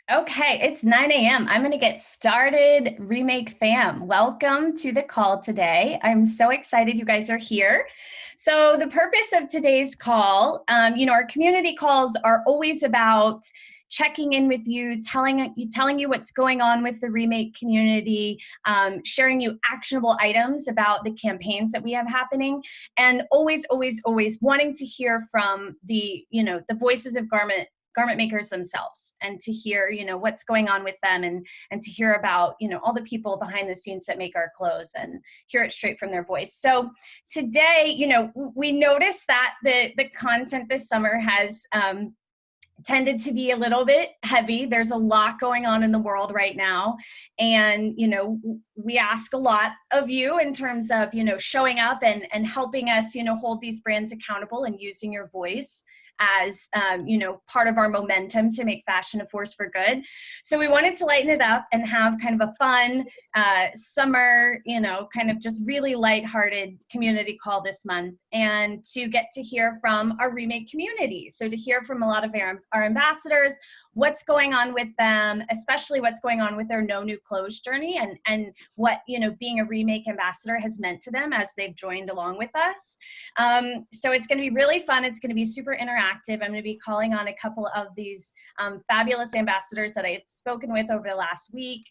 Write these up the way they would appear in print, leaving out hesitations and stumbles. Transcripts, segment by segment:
Okay, it's 9 a.m. I'm going to get started. Remake fam, welcome to the call today. I'm so excited you guys are here. So the purpose of today's call, our community calls are always about checking in with you, telling you what's going on with the Remake community, sharing you actionable items about the campaigns that we have happening, and always wanting to hear from the voices of garment makers themselves, and to hear what's going on with them, and to hear about all the people behind the scenes that make our clothes, and hear it straight from their voice. So today, we noticed that the content this summer has tended to be a little bit heavy. There's a lot going on in the world right now, and we ask a lot of you in terms of showing up and helping us hold these brands accountable, and using your voice as part of our momentum to make fashion a force for good. So we wanted to lighten it up and have kind of a fun summer, kind of just really lighthearted community call this month, and to get to hear from our Remake community. So to hear from a lot of our ambassadors, what's going on with them, especially what's going on with their No New Clothes journey, and what being a Remake ambassador has meant to them as they've joined along with us. So it's going to be really fun. It's going to be super interactive. I'm going to be calling on a couple of these fabulous ambassadors that I've spoken with over the last week,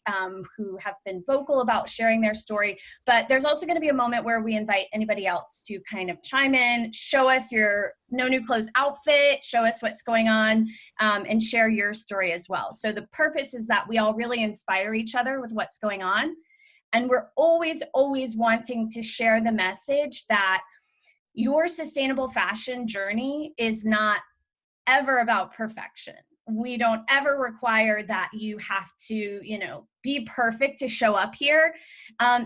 who have been vocal about sharing their story. But there's also going to be a moment where we invite anybody else to kind of chime in, show us your No New Clothes outfit, show us what's going on, and share your story as well. So the purpose is that we all really inspire each other with what's going on. And we're always wanting to share the message that your sustainable fashion journey is not ever about perfection. We don't ever require that you have to, be perfect to show up here.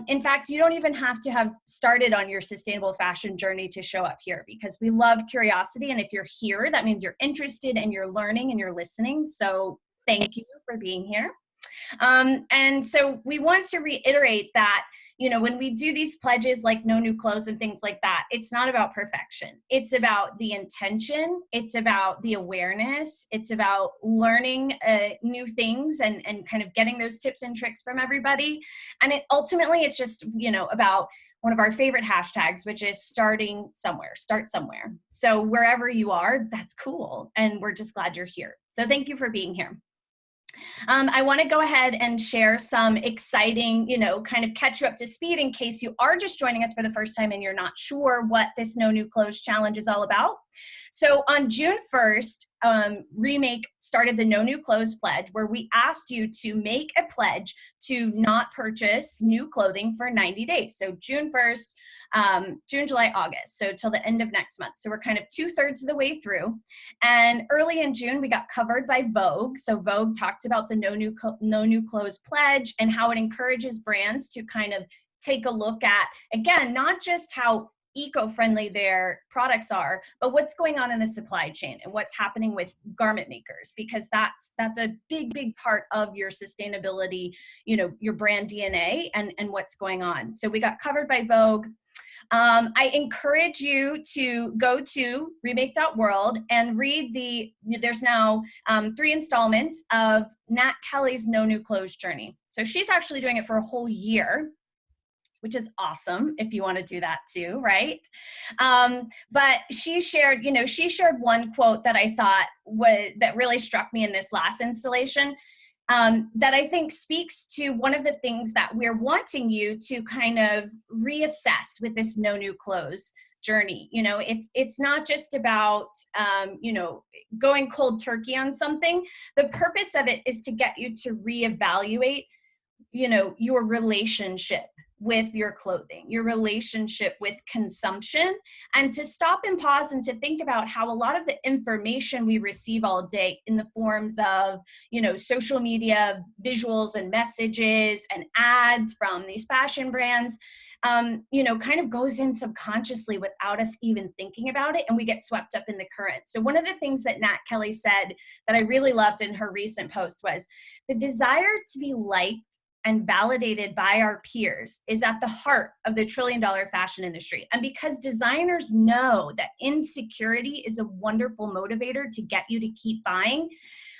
In fact, you don't even have to have started on your sustainable fashion journey to show up here, because we love curiosity. And if you're here, that means you're interested and you're learning and you're listening. So thank you for being here. And so we want to reiterate that when we do these pledges like No New Clothes and things like that, it's not about perfection. It's about the intention. It's about the awareness. It's about learning new things, and kind of getting those tips and tricks from everybody. And ultimately, it's just, about one of our favorite hashtags, which is starting somewhere, start somewhere. So wherever you are, that's cool. And we're just glad you're here. So thank you for being here. I want to go ahead and share some exciting, kind of catch you up to speed in case you are just joining us for the first time and you're not sure what this No New Clothes challenge is all about. So on June 1st, Remake started the No New Clothes pledge, where we asked you to make a pledge to not purchase new clothing for 90 days. So June 1st, June, July, August, so till the end of next month. So we're kind of 2/3 of the way through. And early in June, we got covered by Vogue. So Vogue talked about the No New Clothes pledge, and how it encourages brands to kind of take a look at, again, not just how eco-friendly their products are, but what's going on in the supply chain and what's happening with garment makers, because that's a big part of your sustainability, your brand DNA, and what's going on. So we got covered by Vogue. I encourage you to go to remake.world and read there's now 3 installments of Nat Kelly's No New Clothes journey. So she's actually doing it for a whole year, which is awesome if you want to do that too, right? But she shared one quote that I thought that really struck me in this last installation, that I think speaks to one of the things that we're wanting you to kind of reassess with this No New Clothes journey. It's not just about, going cold turkey on something. The purpose of it is to get you to reevaluate, your relationship with your clothing, your relationship with consumption, and to stop and pause and to think about how a lot of the information we receive all day in the forms of, social media, visuals and messages and ads from these fashion brands, kind of goes in subconsciously without us even thinking about it, and we get swept up in the current. So one of the things that Nat Kelly said that I really loved in her recent post was, the desire to be liked and validated by our peers is at the heart of the trillion-dollar fashion industry. And because designers know that insecurity is a wonderful motivator to get you to keep buying,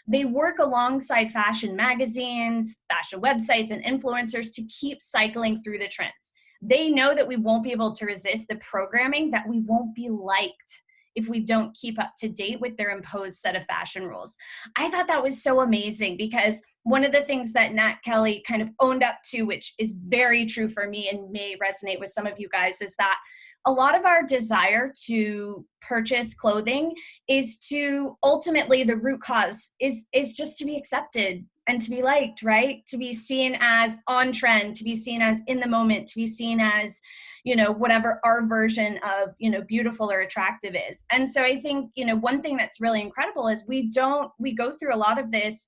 They work alongside fashion magazines, fashion websites, and influencers to keep cycling through the trends. They know that we won't be able to resist the programming, that we won't be liked if we don't keep up to date with their imposed set of fashion rules. I thought that was so amazing, because one of the things that Nat Kelly kind of owned up to, which is very true for me and may resonate with some of you guys, is that a lot of our desire to purchase clothing is to ultimately, the root cause is just to be accepted and to be liked, right? To be seen as on trend, to be seen as in the moment, to be seen as, you know, whatever our version of, you know, beautiful or attractive is. And so I think, you know, one thing that's really incredible is we go through a lot of this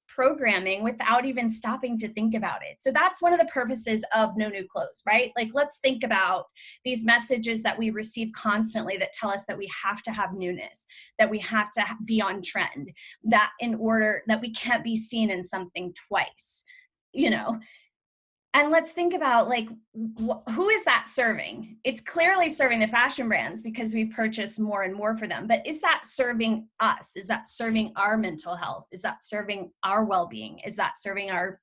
programming without even stopping to think about it. So that's one of the purposes of No New Clothes, right? Like, let's think about these messages that we receive constantly that tell us that we have to have newness, that we have to be on trend, that in order that we can't be seen in something twice, you know. And let's think about, like, who is that serving? It's clearly serving the fashion brands because we purchase more and more for them. But is that serving us? Is that serving our mental health? Is that serving our well-being? Is that serving our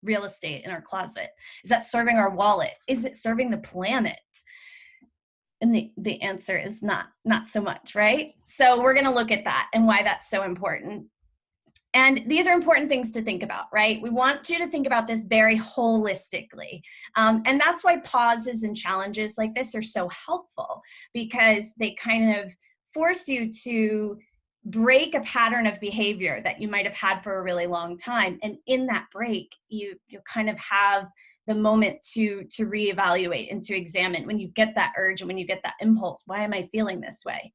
real estate in our closet? Is that serving our wallet? Is it serving the planet? And the answer is not so much, right? So we're going to look at that and why that's so important. And these are important things to think about, right? We want you to think about this very holistically. And that's why pauses and challenges like this are so helpful, because they kind of force you to break a pattern of behavior that you might have had for a really long time. And in that break, you kind of have the moment to reevaluate and to examine when you get that urge and when you get that impulse. Why am I feeling this way?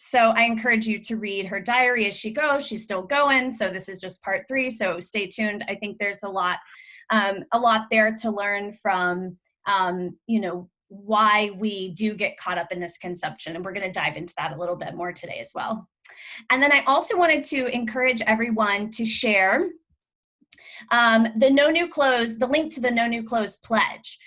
So I encourage you to read her diary as she goes. She's still going. So this is just part 3. So stay tuned. I think there's a lot there to learn from, you know, why we do get caught up in this consumption. And we're going to dive into that a little bit more today as well. And then I also wanted to encourage everyone to share the No New Clothes, the link to the No New Clothes pledge.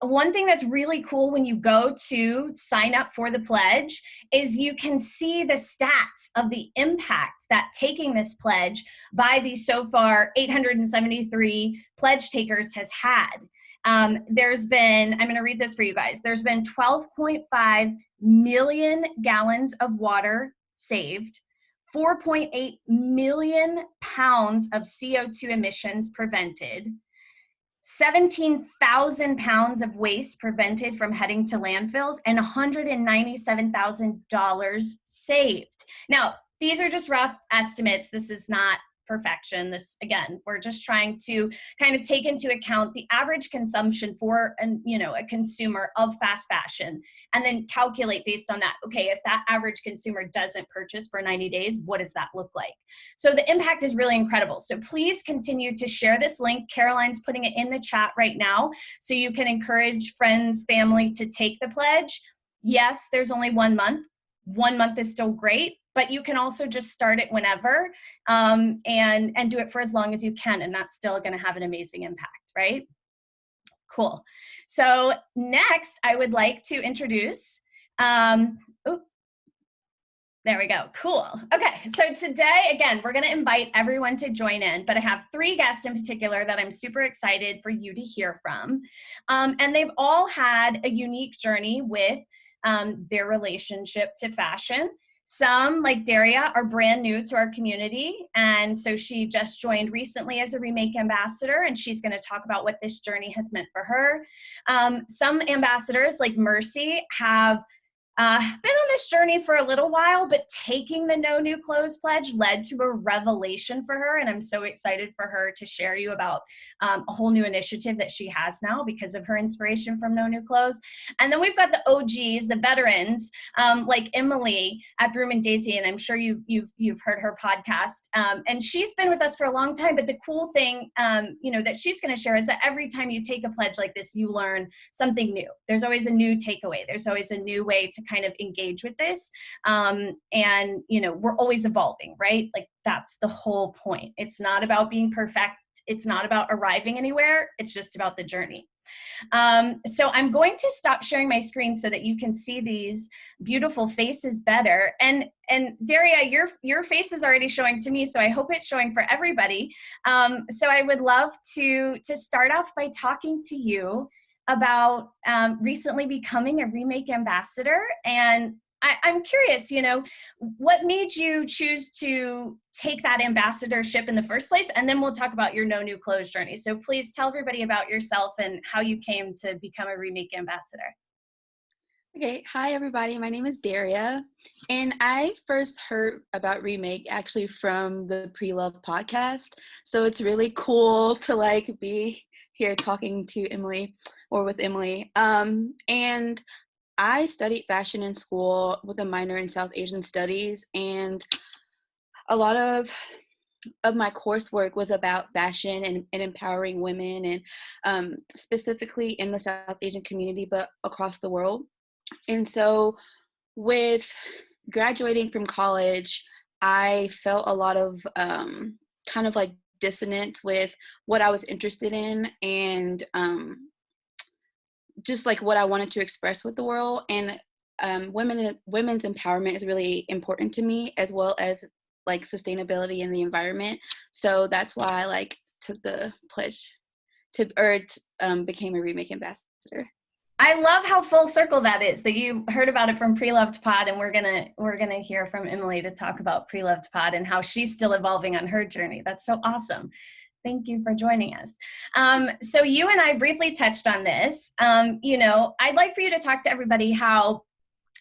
One thing that's really cool when you go to sign up for the pledge is you can see the stats of the impact that taking this pledge by the so far 873 pledge takers has had. There's been, I'm going to read this for you guys. There's been 12.5 million gallons of water saved, 4.8 million pounds of CO2 emissions prevented, 17,000 pounds of waste prevented from heading to landfills, and $197,000 saved. Now, these are just rough estimates. This is not perfection. This, again, we're just trying to kind of take into account the average consumption for a consumer of fast fashion, and then calculate based on that. Okay, if that average consumer doesn't purchase for 90 days, what does that look like? So the impact is really incredible. So please continue to share this link. Caroline's putting it in the chat right now, so you can encourage friends, family to take the pledge. Yes, there's only 1 month. 1 month is still great, but you can also just start it whenever and do it for as long as you can, and that's still going to have an amazing impact, right? Cool. So next, I would like to introduce, there we go. Cool. Okay. So today, again, we're going to invite everyone to join in, but I have 3 guests in particular that I'm super excited for you to hear from. And they've all had a unique journey with their relationship to fashion. Some, like Daria, are brand new to our community, and so she just joined recently as a Remake ambassador, and she's going to talk about what this journey has meant for her. Some ambassadors, like Mercy, have been on this journey for a little while, but taking the No New Clothes pledge led to a revelation for her, and I'm so excited for her to share you about a whole new initiative that she has now because of her inspiration from No New Clothes. And then we've got the OGs, the veterans, like Emily at Broom and Daisy, and I'm sure you've heard her podcast, and she's been with us for a long time. But the cool thing, that she's going to share is that every time you take a pledge like this, you learn something new. There's always a new takeaway. There's always a new way to kind of engage with this. And we're always evolving, right? Like that's the whole point. It's not about being perfect. It's not about arriving anywhere. It's just about the journey. So I'm going to stop sharing my screen so that you can see these beautiful faces better. And Daria, your face is already showing to me, so I hope it's showing for everybody. So I would love to start off by talking to you about recently becoming a Remake ambassador. And I'm curious, what made you choose to take that ambassadorship in the first place? And then we'll talk about your No New Clothes journey. So please tell everybody about yourself and how you came to become a Remake ambassador. Okay, hi everybody. My name is Daria, and I first heard about Remake actually from the Pre-Love podcast. So it's really cool to be here talking to Emily or with Emily. And I studied fashion in school with a minor in South Asian studies, and a lot of my coursework was about fashion and empowering women, and specifically in the South Asian community, but across the world. And so with graduating from college, I felt a lot of kind of like dissonance with what I was interested in, and just like what I wanted to express with the world. And women's empowerment is really important to me, as well as like sustainability in the environment. So that's why I took the pledge to became a Remake ambassador. I love how full circle that is, that you heard about it from Pre-Loved Pod, and we're gonna hear from Emily to talk about Pre-Loved Pod and how she's still evolving on her journey. That's so awesome. Thank you for joining us. So you and I briefly touched on this. I'd like for you to talk to everybody how,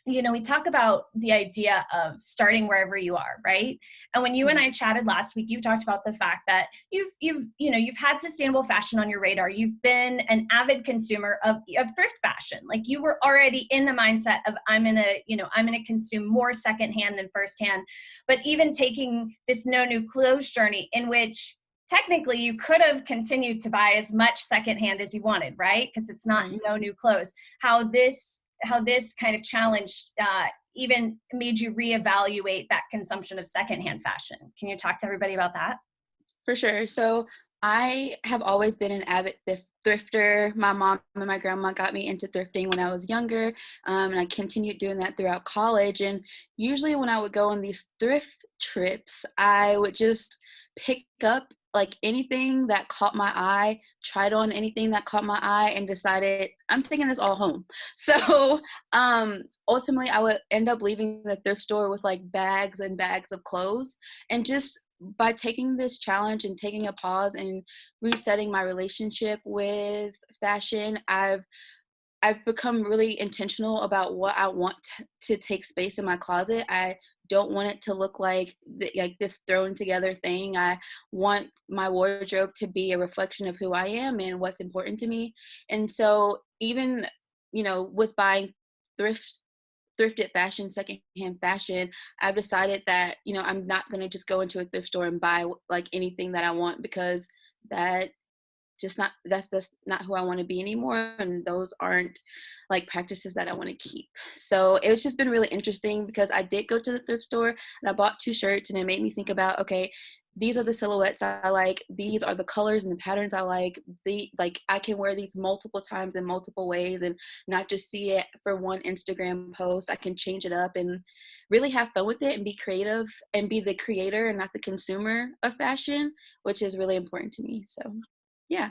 we talk about the idea of starting wherever you are, right? And when you and I chatted last week, you talked about the fact that you've had sustainable fashion on your radar. You've been an avid consumer of thrift fashion. Like, you were already in the mindset of I'm gonna consume more secondhand than firsthand. But even taking this No New Clothes journey, in which technically you could have continued to buy as much secondhand as you wanted, right? Because it's not no new clothes. How this kind of challenge even made you reevaluate that consumption of secondhand fashion. Can you talk to everybody about that? For sure. So I have always been an avid thrifter. My mom and my grandma got me into thrifting when I was younger, and I continued doing that throughout college. And usually when I would go on these thrift trips, I would just pick up anything that caught my eye, tried on anything that caught my eye, and decided I'm taking this all home. So ultimately I would end up leaving the thrift store with bags and bags of clothes. And just by taking this challenge and taking a pause and resetting my relationship with fashion, I've become really intentional about what I want to take space in my closet. I don't want it to look like this thrown together thing. I want my wardrobe to be a reflection of who I am and what's important to me. And so even, with buying thrifted fashion, secondhand fashion, I've decided that, I'm not going to just go into a thrift store and buy anything that I want, because that's just not who I want to be anymore. And those aren't practices that I want to keep. So it's just been really interesting, because I did go to the thrift store and I bought 2 shirts, and it made me think about, okay, these are the silhouettes I like, these are the colors and the patterns I like, I can wear these multiple times in multiple ways and not just see it for one Instagram post. I can change it up and really have fun with it and be creative and be the creator and not the consumer of fashion, which is really important to me. So yeah.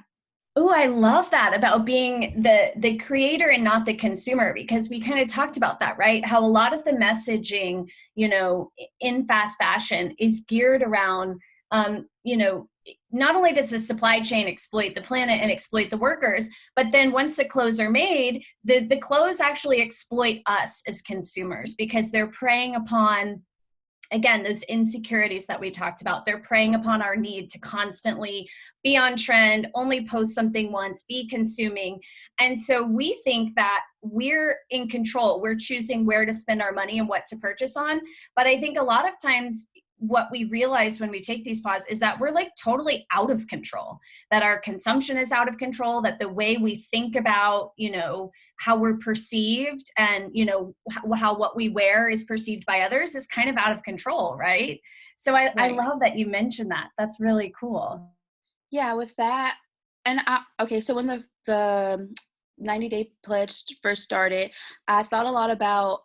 Oh, I love that about being the creator and not the consumer, because we kind of talked about that, right? How a lot of the messaging, in fast fashion is geared around, not only does the supply chain exploit the planet and exploit the workers, but then once the clothes are made, the clothes actually exploit us as consumers, because they're preying upon, again, those insecurities that we talked about. They're preying upon our need to constantly be on trend, only post something once, be consuming. And so we think that we're in control. We're choosing where to spend our money and what to purchase on. But I think a lot of times what we realize when we take these pauses is that we're totally out of control, that our consumption is out of control, that the way we think about, how we're perceived and, how what we wear is perceived by others is kind of out of control, right? So I Right. love that you mentioned that. That's really cool. Yeah, with that, and okay, so when the 90-day pledge first started, I thought a lot about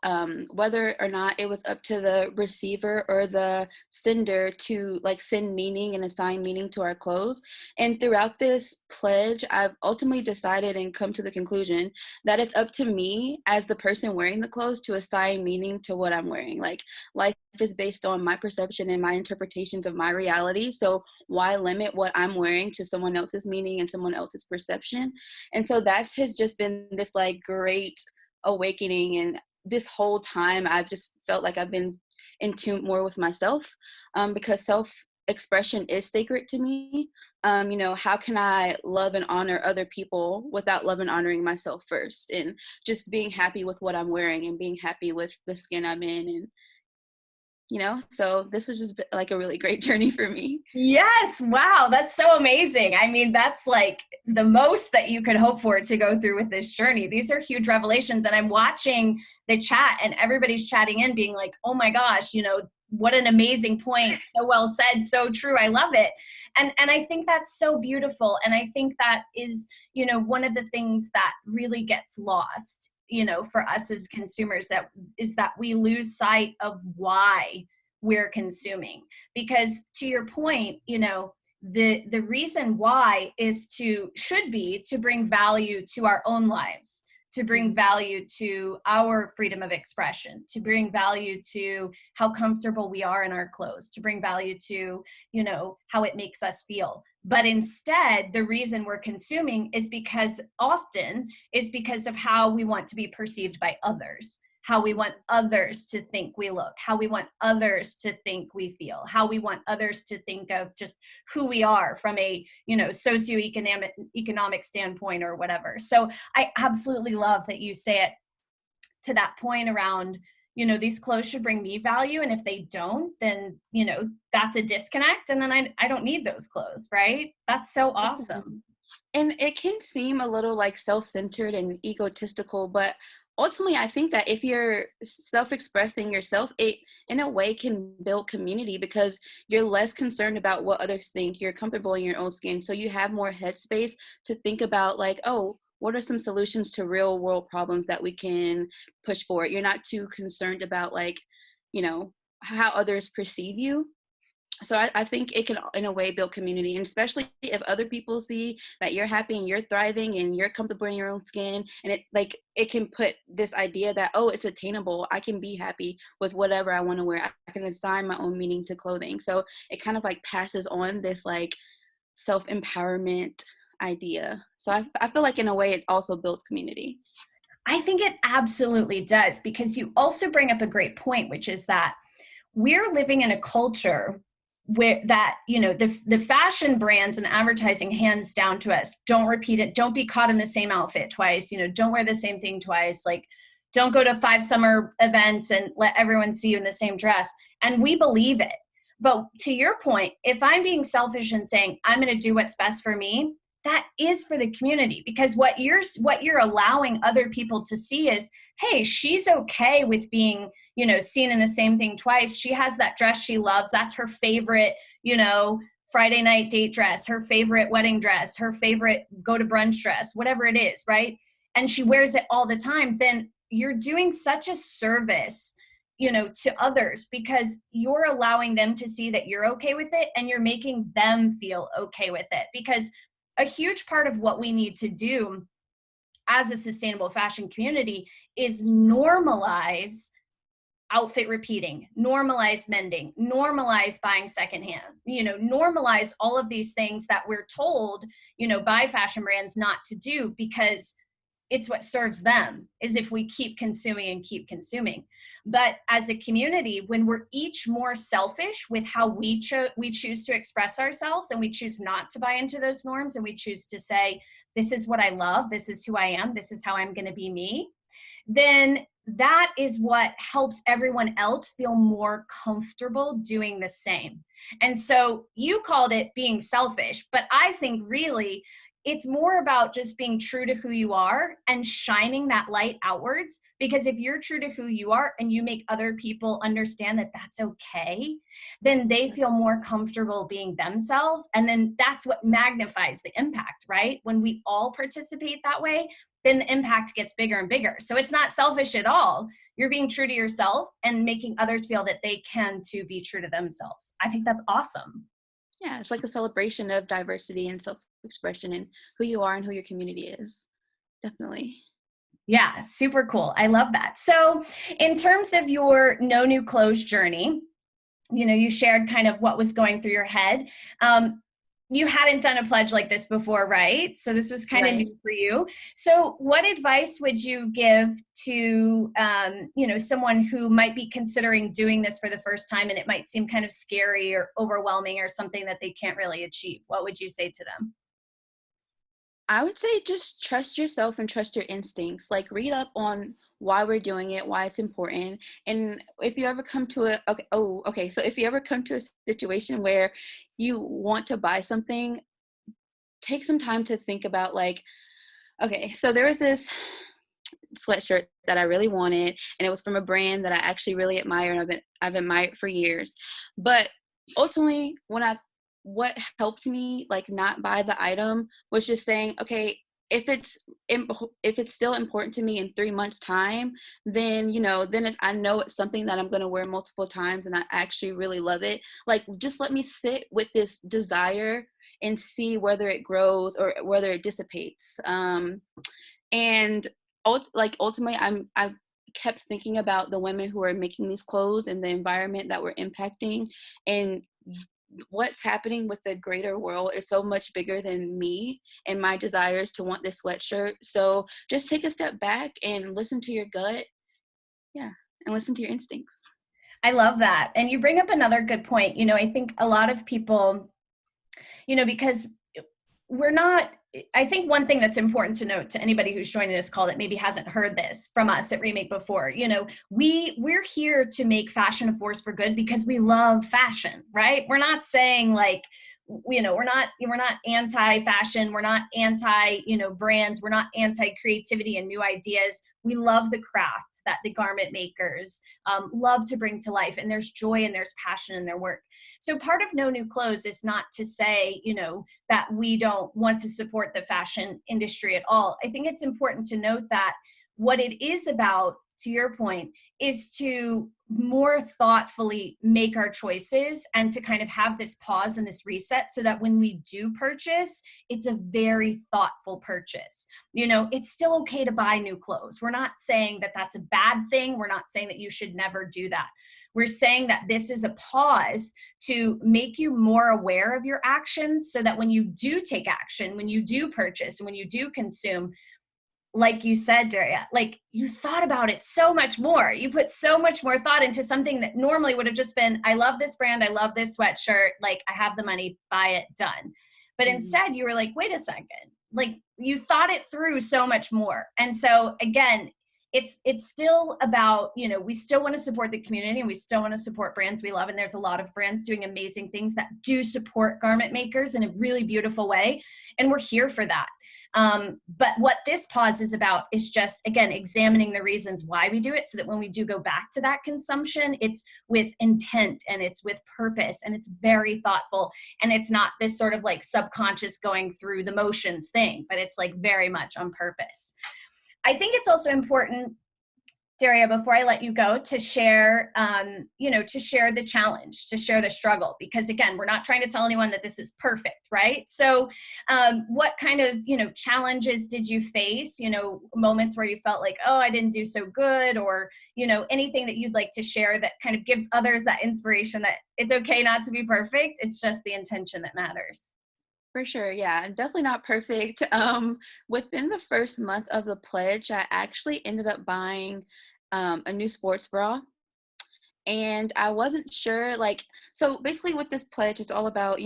whether or not it was up to the receiver or the sender to like send meaning and assign meaning to our clothes. And throughout this pledge, I've ultimately decided and come to the conclusion that it's up to me as the person wearing the clothes to assign meaning to what I'm wearing. Like life is based on my perception and my interpretations of my reality. So why limit what I'm wearing to someone else's meaning and someone else's perception? And so that has just been this like great awakening. And this whole time, I've just felt like I've been in tune more with myself, because self expression is sacred to me. How can I love and honor other people without love and honoring myself first? And just being happy with what I'm wearing and being happy with the skin I'm in. And so this was just like a really great journey for me. Yes. Wow. That's so amazing. I mean, that's like the most that you could hope for to go through with this journey. These are huge revelations. And I'm watching the chat and everybody's chatting in being like, oh my gosh, what an amazing point. So well said. So true. I love it. And I think that's so beautiful. And I think that is, one of the things that really gets lost, for us as consumers, that is that we lose sight of why we're consuming. Because to your point, the reason why should be to bring value to our own lives, to bring value to our freedom of expression, to bring value to how comfortable we are in our clothes, to bring value to, how it makes us feel. But instead, the reason we're consuming is because of how we want to be perceived by others, how we want others to think we look, how we want others to think we feel, how we want others to think of just who we are from a, socioeconomic standpoint or whatever. So I absolutely love that you say it to that point around, these clothes should bring me value. And if they don't, then, that's a disconnect. And then I don't need those clothes, right? That's so awesome. And it can seem a little like self-centered and egotistical, but ultimately I think that if you're self-expressing yourself, it in a way can build community because you're less concerned about what others think. You're comfortable in your own skin. So you have more headspace to think about like, oh, what are some solutions to real world problems that we can push forward? You're not too concerned about like, how others perceive you. So I think it can in a way build community, and especially if other people see that you're happy and you're thriving and you're comfortable in your own skin, and it can put this idea that, oh, it's attainable, I can be happy with whatever I want to wear, I can assign my own meaning to clothing. So it kind of like passes on this like self-empowerment idea. So I feel like in a way it also builds community. I think it absolutely does, because you also bring up a great point, which is that we're living in a culture where that, the fashion brands and advertising hands down to us, don't repeat it, don't be caught in the same outfit twice, don't wear the same thing twice, like don't go to 5 summer events and let everyone see you in the same dress. And we believe it. But to your point, if I'm being selfish and saying I'm going to do what's best for me, that is for the community, because what you're allowing other people to see is, hey, she's okay with being, seen in the same thing twice. She has that dress she loves. That's her favorite, Friday night date dress, her favorite wedding dress, her favorite go to brunch dress, whatever it is, right? And she wears it all the time. Then you're doing such a service, to others, because you're allowing them to see that you're okay with it and you're making them feel okay with it. Because a huge part of what we need to do as a sustainable fashion community is normalize outfit repeating, normalize mending, normalize buying secondhand, normalize all of these things that we're told, by fashion brands not to do, because it's what serves them, is if we keep consuming and keep consuming. But as a community, when we're each more selfish with how we choose to express ourselves, and we choose not to buy into those norms, and we choose to say, this is what I love, this is who I am, this is how I'm going to be me, then that is what helps everyone else feel more comfortable doing the same. And so you called it being selfish, but I think really it's more about just being true to who you are and shining that light outwards. Because if you're true to who you are and you make other people understand that that's okay, then they feel more comfortable being themselves. And then that's what magnifies the impact, right? When we all participate that way, then the impact gets bigger and bigger. So it's not selfish at all. You're being true to yourself and making others feel that they can too be true to themselves. I think that's awesome. Yeah, it's like a celebration of diversity and self-expression and who you are and who your community is. Definitely. Yeah, super cool. I love that. So in terms of your no new clothes journey, you shared kind of what was going through your head. You hadn't done a pledge like this before, right? So this was kind of Right. new for you. So what advice would you give to, someone who might be considering doing this for the first time and it might seem kind of scary or overwhelming or something that they can't really achieve? What would you say to them? I would say just trust yourself and trust your instincts. Like read up on why we're doing it, why it's important. And if you ever come to so if you ever come to a situation where you want to buy something, take some time to think about like, okay, so there was this sweatshirt that I really wanted, and it was from a brand that I actually really admire and I've admired for years. But ultimately, what helped me like not buy the item was just saying, okay, if it's still important to me in 3 months time, then I know it's something that I'm going to wear multiple times and I actually really love it. Like just let me sit with this desire and see whether it grows or whether it dissipates. And ultimately I kept thinking about the women who are making these clothes and the environment that we're impacting, and what's happening with the greater world is so much bigger than me and my desires to want this sweatshirt. So just take a step back and listen to your gut. Yeah, and listen to your instincts. I love that. And you bring up another good point. I think a lot of people, because we're not, I think one thing that's important to note to anybody who's joining this call that maybe hasn't heard this from us at Remake before, we're here to make fashion a force for good because we love fashion, right? We're not saying like, we're not anti-fashion. We're not anti, brands. We're not anti-creativity and new ideas. We love the craft that the garment makers love to bring to life. And there's joy and there's passion in their work. So part of No New Clothes is not to say, that we don't want to support the fashion industry at all. I think it's important to note that what it is about, to your point, is to more thoughtfully make our choices and to kind of have this pause and this reset so that when we do purchase, it's a very thoughtful purchase. It's still okay to buy new clothes. We're not saying that that's a bad thing. We're not saying that you should never do that. We're saying that this is a pause to make you more aware of your actions so that when you do take action, when you do purchase, and when you do consume, like you said, Daria, like you thought about it so much more. You put so much more thought into something that normally would have just been, I love this brand, I love this sweatshirt, like I have the money, buy it, done. But instead you were like, wait a second, like you thought it through so much more. And so again, it's still about, we still want to support the community and we still want to support brands we love. And there's a lot of brands doing amazing things that do support garment makers in a really beautiful way. And we're here for that. But what this pause is about is just, again, examining the reasons why we do it so that when we do go back to that consumption, it's with intent and it's with purpose and it's very thoughtful. And it's not this sort of like subconscious going through the motions thing, but it's like very much on purpose. I think it's also important, Daria, before I let you go, to share, to share the challenge, to share the struggle, because again, we're not trying to tell anyone that this is perfect, right? So what kind of, challenges did you face, moments where you felt like, oh, I didn't do so good, or, anything that you'd like to share that kind of gives others that inspiration that it's okay not to be perfect. It's just the intention that matters. For sure, yeah, definitely not perfect. Within the first month of the pledge, I actually ended up buying a new sports bra, and I wasn't sure. So basically, with this pledge, it's all about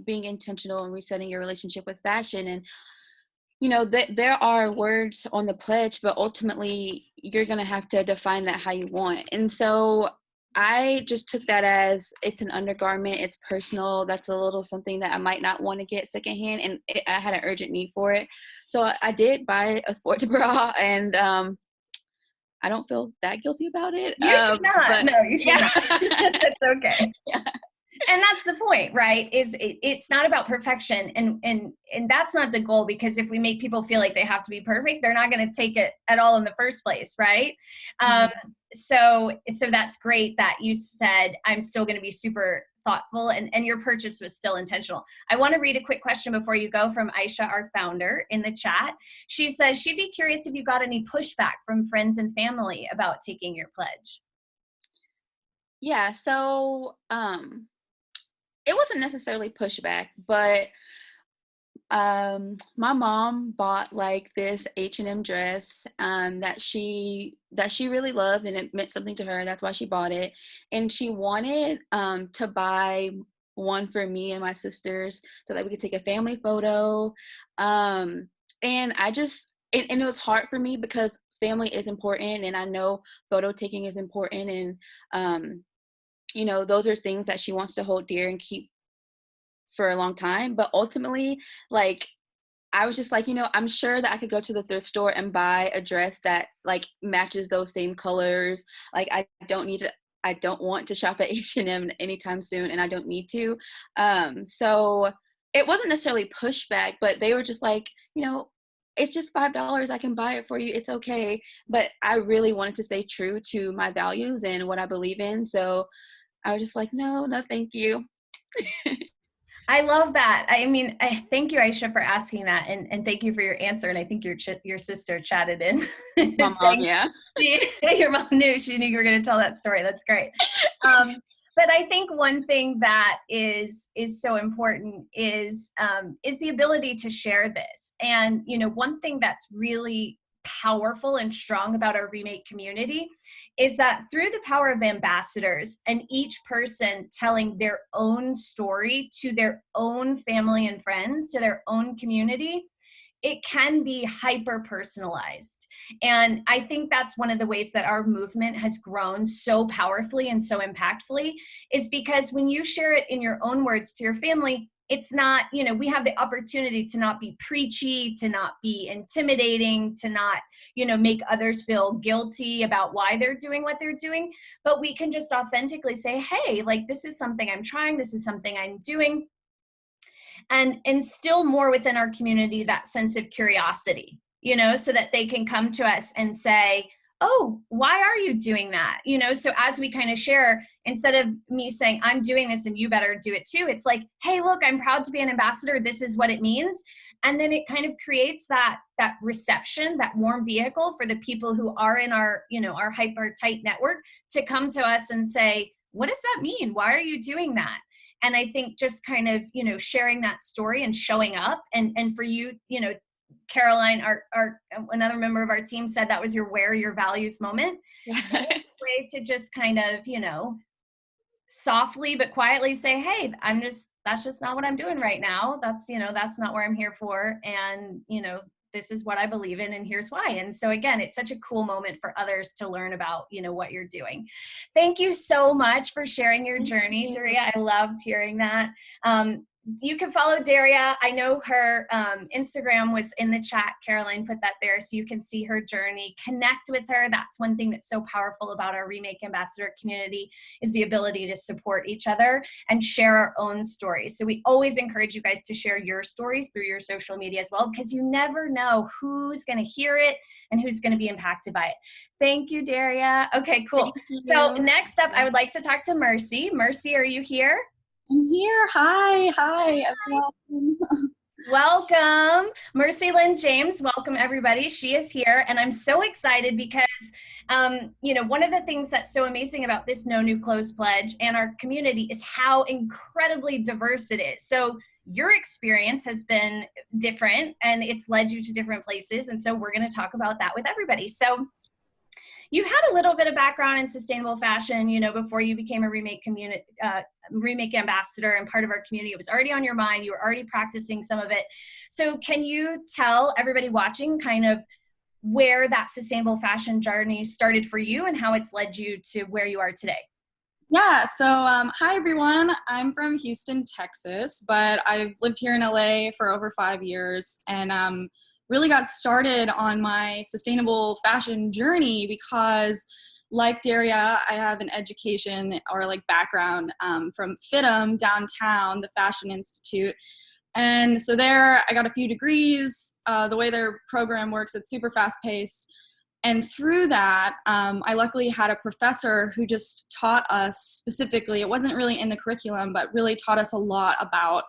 being intentional and resetting your relationship with fashion. And there are words on the pledge, but ultimately, you're gonna have to define that how you want. And so I just took that as it's an undergarment, it's personal. That's a little something that I might not want to get secondhand, and I had an urgent need for it. So I did buy a sports bra, and I don't feel that guilty about it. You should not. But No, you should yeah. not. It's okay. Yeah. And that's the point, right? It's not about perfection, and that's not the goal, because if we make people feel like they have to be perfect, they're not going to take it at all in the first place, right? So that's great that you said, I'm still going to be super thoughtful, and your purchase was still intentional. I want to read a quick question before you go from Aisha, our founder, in the chat. She says she'd be curious if you got any pushback from friends and family about taking your pledge. Yeah, so it wasn't necessarily pushback, but my mom bought like this H&M dress that she really loved, and it meant something to her. That's why she bought it. And she wanted to buy one for me and my sisters so that we could take a family photo. And I just and it was hard for me because family is important, and I know photo taking is important, and those are things that she wants to hold dear and keep for a long time. But ultimately, like, I was just like, I'm sure that I could go to the thrift store and buy a dress that like matches those same colors. Like, I don't want to shop at H&M anytime soon, and I don't need to. So it wasn't necessarily pushback, but they were just like, it's just $5. I can buy it for you. It's okay. But I really wanted to stay true to my values and what I believe in. So I was just like, no, thank you. I love that. I mean, I thank you, Aisha, for asking that, and thank you for your answer. And I think your sister chatted in. My mom, yeah. Your mom knew. She knew you were going to tell that story. That's great. But I think one thing that is so important is the ability to share this. And one thing that's really powerful and strong about our Remake community is that through the power of ambassadors and each person telling their own story to their own family and friends, to their own community, it can be hyper personalized. And I think that's one of the ways that our movement has grown so powerfully and so impactfully, is because when you share it in your own words to your family, it's not, we have the opportunity to not be preachy, to not be intimidating, to not, make others feel guilty about why they're doing what they're doing. But we can just authentically say, hey, like, this is something I'm trying, this is something I'm doing. And instill more within our community that sense of curiosity, so that they can come to us and say, oh, why are you doing that? So as we kind of share, instead of me saying, I'm doing this and you better do it too, it's like, hey, look, I'm proud to be an ambassador. This is what it means. And then it kind of creates that reception, that warm vehicle for the people who are in our, our hyper tight network to come to us and say, what does that mean? Why are you doing that? And I think just kind of, sharing that story and showing up, and for you, Caroline, our another member of our team, said that was your wear your values moment. Way to just kind of, softly but quietly say, hey, that's just not what I'm doing right now. That's not where I'm here for. And, this is what I believe in, and here's why. And so again, it's such a cool moment for others to learn about, what you're doing. Thank you so much for sharing your journey, Daria. I loved hearing that. You can follow Daria. I know her Instagram was in the chat. Caroline put that there, so you can see her journey. Connect with her. That's one thing that's so powerful about our Remake Ambassador community, is the ability to support each other and share our own stories. So we always encourage you guys to share your stories through your social media as well, because you never know who's going to hear it and who's going to be impacted by it. Thank you, Daria. Okay, cool. So next up, I would like to talk to Mercy. Mercy, are you here? I'm here. Hi, everyone. Welcome. Mercy Lynn James, welcome everybody. She is here, and I'm so excited because, one of the things that's so amazing about this No New Clothes Pledge and our community is how incredibly diverse it is. So your experience has been different, and it's led you to different places, and so we're going to talk about that with everybody. So you've had a little bit of background in sustainable fashion, before you became a Remake ambassador and part of our community. It was already on your mind. You were already practicing some of it. So can you tell everybody watching kind of where that sustainable fashion journey started for you and how it's led you to where you are today? Yeah, so hi everyone. I'm from Houston, Texas, but I've lived here in LA for over 5 years and really got started on my sustainable fashion journey because, like Daria, I have an education or like background from FITM downtown, the Fashion Institute. And so there I got a few degrees. The way their program works, it's super fast paced. And through that, I luckily had a professor who just taught us specifically, it wasn't really in the curriculum, but really taught us a lot about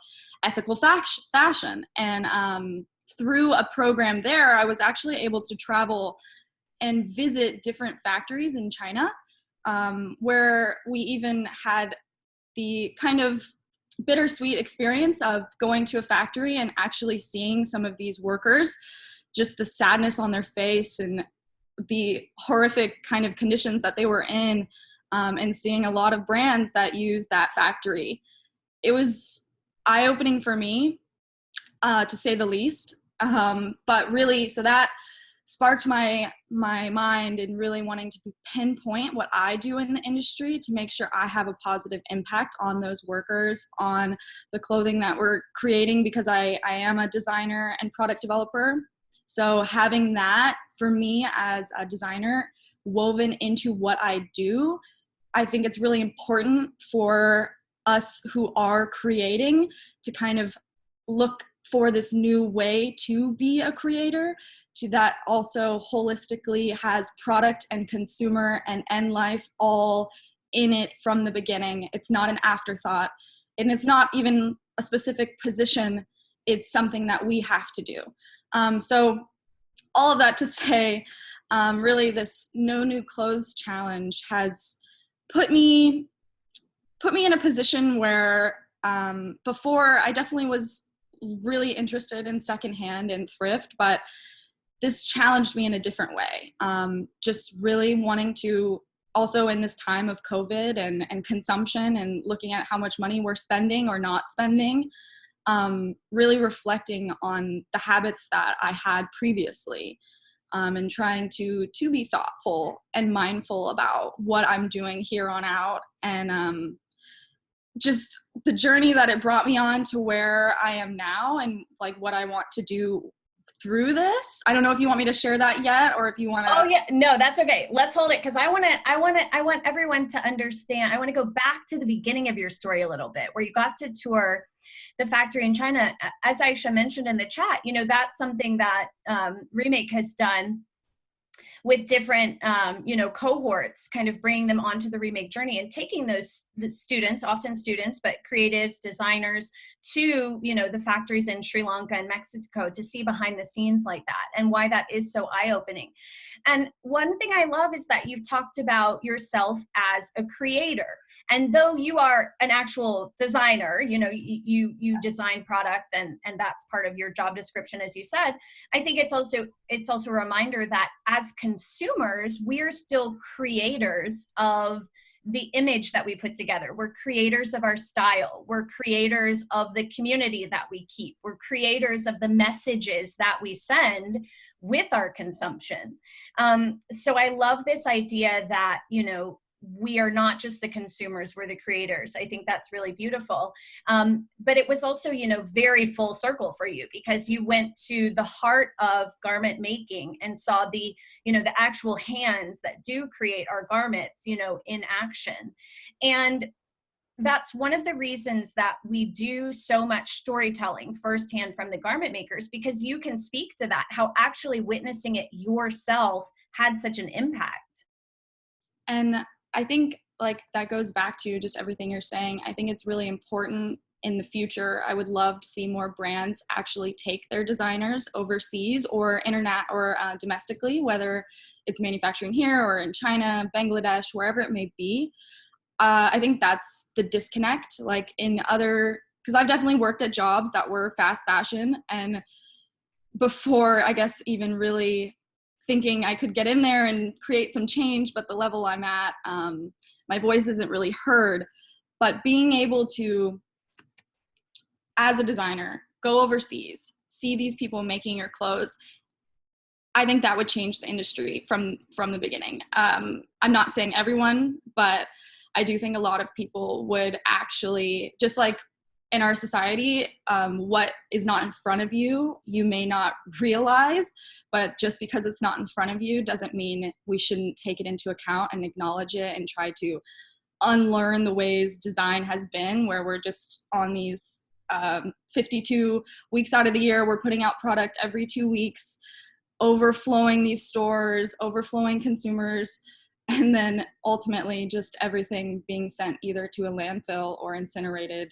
ethical fashion. And through a program there, I was actually able to travel and visit different factories in China, where we even had the kind of bittersweet experience of going to a factory and actually seeing some of these workers, just the sadness on their face and the horrific kind of conditions that they were in, and seeing a lot of brands that use that factory. It was eye-opening for me, to say the least. But really, so that sparked my mind in really wanting to pinpoint what I do in the industry to make sure I have a positive impact on those workers, on the clothing that we're creating, because I am a designer and product developer. So having that for me as a designer woven into what I do, I think it's really important for us who are creating to kind of look for this new way to be a creator, to that also holistically has product and consumer and end life all in it from the beginning. It's not an afterthought, and it's not even a specific position. It's something that we have to do. So all of that to say, really this No New Clothes challenge has put me in a position where, before I definitely was really interested in secondhand and thrift, but this challenged me in a different way. Just really wanting to, also in this time of COVID and consumption and looking at how much money we're spending or not spending, really reflecting on the habits that I had previously, and trying to be thoughtful and mindful about what I'm doing here on out, and just the journey that it brought me on to where I am now and like what I want to do through this. I don't know if you want me to share that yet, or if you want to. Oh yeah, no, that's okay. Let's hold it, because I want everyone to understand. I want to go back to the beginning of your story a little bit, where you got to tour the factory in China. As Aisha mentioned in the chat, that's something that Remake has done with different, cohorts, kind of bringing them onto the Remake journey and taking the students, often students, but creatives, designers, to, the factories in Sri Lanka and Mexico to see behind the scenes like that, and why that is so eye-opening. And one thing I love is that you've talked about yourself as a creator. And though you are an actual designer, you design product, and that's part of your job description, as you said, I think it's also a reminder that as consumers, we're still creators of the image that we put together. We're creators of our style. We're creators of the community that we keep. We're creators of the messages that we send with our consumption. So I love this idea that, we are not just the consumers, we're the creators. I think that's really beautiful. But it was also, very full circle for you, because you went to the heart of garment making and saw the actual hands that do create our garments, in action. And that's one of the reasons that we do so much storytelling firsthand from the garment makers, because you can speak to that, how actually witnessing it yourself had such an impact. And I think like that goes back to just everything you're saying. I think it's really important in the future. I would love to see more brands actually take their designers overseas or internet or domestically, whether it's manufacturing here or in China, Bangladesh, wherever it may be. I think that's the disconnect, like in other, because I've definitely worked at jobs that were fast fashion, and before I guess even really thinking I could get in there and create some change, but the level I'm at, my voice isn't really heard. But being able to, as a designer, go overseas, see these people making your clothes, I think that would change the industry from the beginning. I'm not saying everyone, but I do think a lot of people would actually, just like in our society, what is not in front of you, you may not realize, but just because it's not in front of you doesn't mean we shouldn't take it into account and acknowledge it and try to unlearn the ways design has been, where we're just on these 52 weeks out of the year, we're putting out product every 2 weeks, overflowing these stores, overflowing consumers, and then ultimately just everything being sent either to a landfill or incinerated.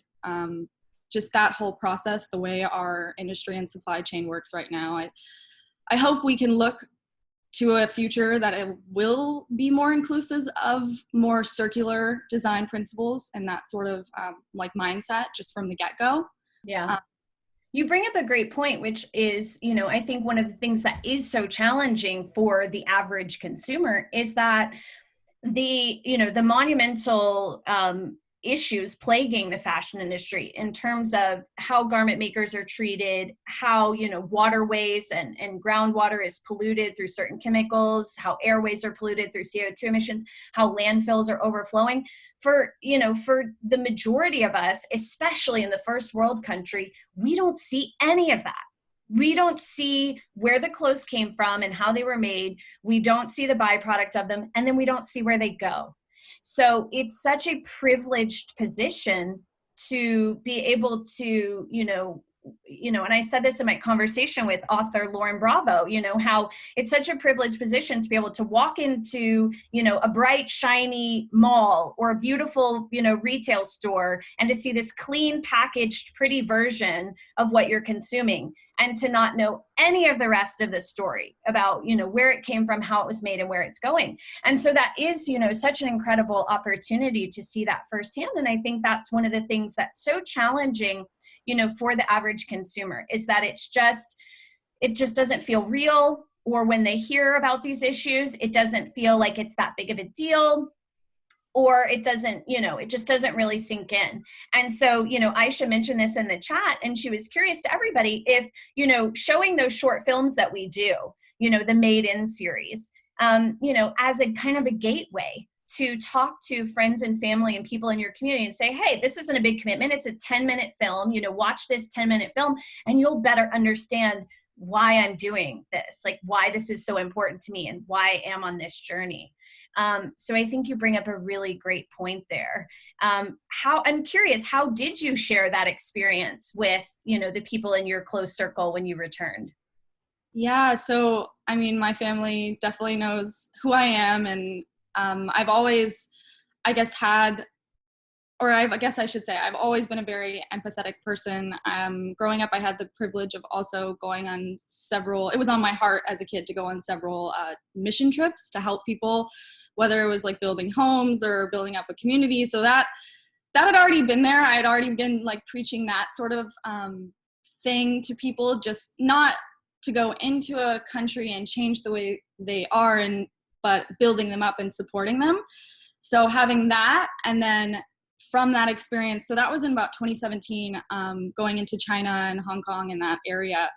Just that whole process, the way our industry and supply chain works right now, I hope we can look to a future that it will be more inclusive of more circular design principles and that sort of like mindset just from the get-go. Yeah. You bring up a great point, which is, I think one of the things that is so challenging for the average consumer is that the monumental issues plaguing the fashion industry in terms of how garment makers are treated, how, waterways and groundwater is polluted through certain chemicals, how airways are polluted through CO2 emissions, how landfills are overflowing. For the majority of us, especially in the first world country, we don't see any of that. We don't see where the clothes came from and how they were made. We don't see the byproduct of them, and then we don't see where they go. So it's such a privileged position to be able to, and I said this in my conversation with author Lauren Bravo, how it's such a privileged position to be able to walk into, a bright, shiny mall or a beautiful, retail store and to see this clean, packaged, pretty version of what you're consuming, and to not know any of the rest of the story about, where it came from, how it was made, and where it's going. And so that is, such an incredible opportunity to see that firsthand. And I think that's one of the things that's so challenging, for the average consumer, is that it just doesn't feel real. Or when they hear about these issues, it doesn't feel like it's that big of a deal. Or it doesn't, it just doesn't really sink in. And so, Aisha mentioned this in the chat, and she was curious to everybody if, showing those short films that we do, the Made In series, as a kind of a gateway to talk to friends and family and people in your community and say, hey, this isn't a big commitment. It's a 10-minute film, watch this 10-minute film and you'll better understand why I'm doing this, like why this is so important to me and why I am on this journey. So I think you bring up a really great point there. I'm curious, how did you share that experience with, the people in your close circle when you returned? Yeah, so I mean, my family definitely knows who I am, and I've always, I guess I should say, I've always been a very empathetic person. Growing up, I had the privilege of also going on it was on my heart as a kid to go on several mission trips to help people, whether it was like building homes or building up a community. So that had already been there. I had already been like preaching that sort of thing to people, just not to go into a country and change the way they are, but building them up and supporting them. So having that, and then from that experience, so that was in about 2017, going into China and Hong Kong and that area.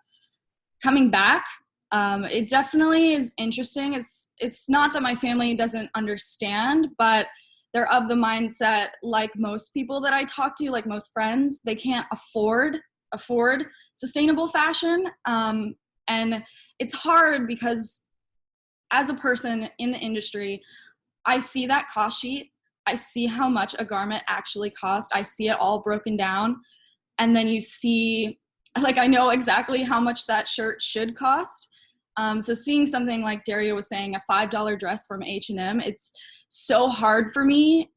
Coming back, it definitely is interesting. It's not that my family doesn't understand, but they're of the mindset, like most people that I talk to, like most friends, they can't afford sustainable fashion. And it's hard because as a person in the industry, I see that cost sheet. I see how much a garment actually costs. I see it all broken down. And then you see, like, I know exactly how much that shirt should cost. So seeing something like Daria was saying, a $5 dress from H&M, it's so hard for me,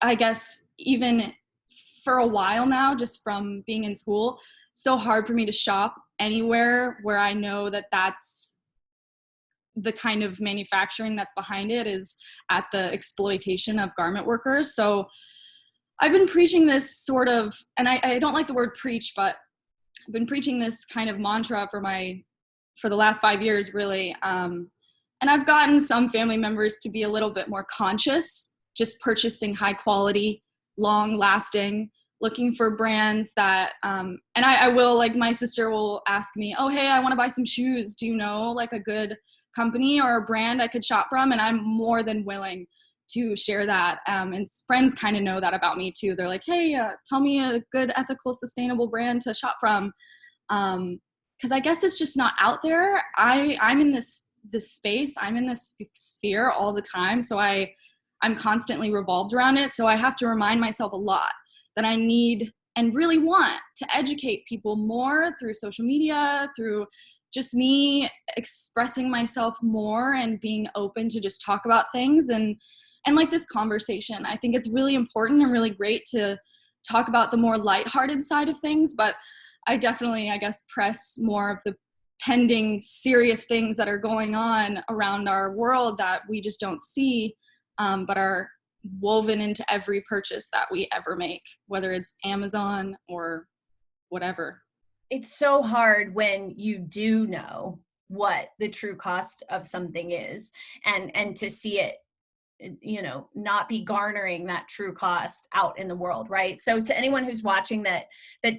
I guess, even for a while now, just from being in school, so hard for me to shop anywhere where I know that that's the kind of manufacturing that's behind it is at the exploitation of garment workers. So I've been preaching this sort of, and I don't like the word preach, but I've been preaching this kind of mantra for the last 5 years, really. And I've gotten some family members to be a little bit more conscious, just purchasing high quality, long lasting, looking for brands that, and I will, like, my sister will ask me, oh, hey, I want to buy some shoes. Do you know like a good company or a brand I could shop from? And I'm more than willing to share that. And friends kind of know that about me too. They're like, hey, tell me a good ethical, sustainable brand to shop from. Because I guess it's just not out there. I'm in this space, I'm in this sphere all the time. So I'm constantly revolved around it. So I have to remind myself a lot that I need and really want to educate people more through social media, through just me expressing myself more and being open to just talk about things and like this conversation. I think it's really important and really great to talk about the more lighthearted side of things, but I definitely, I guess, press more of the pending serious things that are going on around our world that we just don't see, but are woven into every purchase that we ever make, whether it's Amazon or whatever. It's so hard when you do know what the true cost of something is, and to see it, you know, not be garnering that true cost out in the world, right? So to anyone who's watching that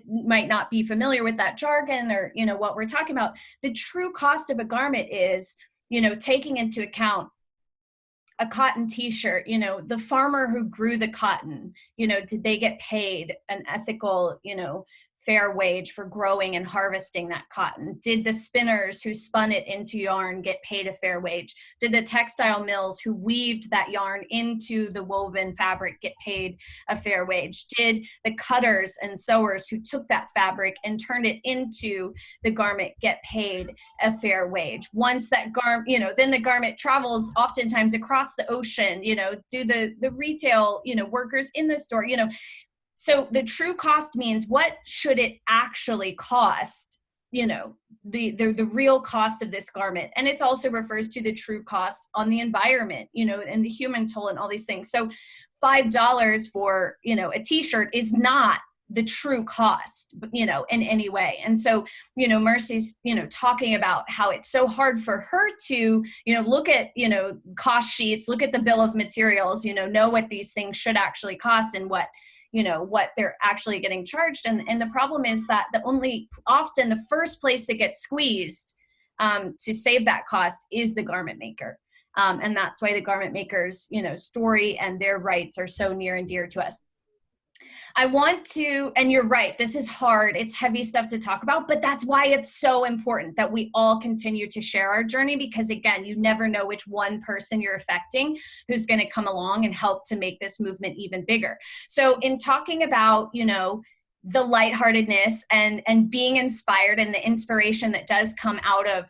might not be familiar with that jargon or, you know, what we're talking about, the true cost of a garment is, you know, taking into account a cotton t-shirt, you know, the farmer who grew the cotton, you know, did they get paid an ethical, you know, fair wage for growing and harvesting that cotton? Did the spinners who spun it into yarn get paid a fair wage? Did the textile mills who weaved that yarn into the woven fabric get paid a fair wage? Did the cutters and sewers who took that fabric and turned it into the garment get paid a fair wage? Once that garment, you know, then the garment travels oftentimes across the ocean, you know, do the retail, you know, workers in the store, you know. So the true cost means what should it actually cost, you know, the real cost of this garment. And it also refers to the true cost on the environment, you know, and the human toll and all these things. So $5 for, you know, a t-shirt is not the true cost, you know, in any way. And so, you know, Mercy's, you know, talking about how it's so hard for her to, you know, look at, you know, cost sheets, look at the bill of materials, you know what these things should actually cost and what, you know, what they're actually getting charged. And the problem is that often the first place that gets squeezed to save that cost is the garment maker. And that's why the garment maker's, you know, story and their rights are so near and dear to us. I want to, and you're right, this is hard. It's heavy stuff to talk about, but that's why it's so important that we all continue to share our journey, because again, you never know which one person you're affecting who's going to come along and help to make this movement even bigger. So in talking about, you know, the lightheartedness and being inspired and the inspiration that does come out of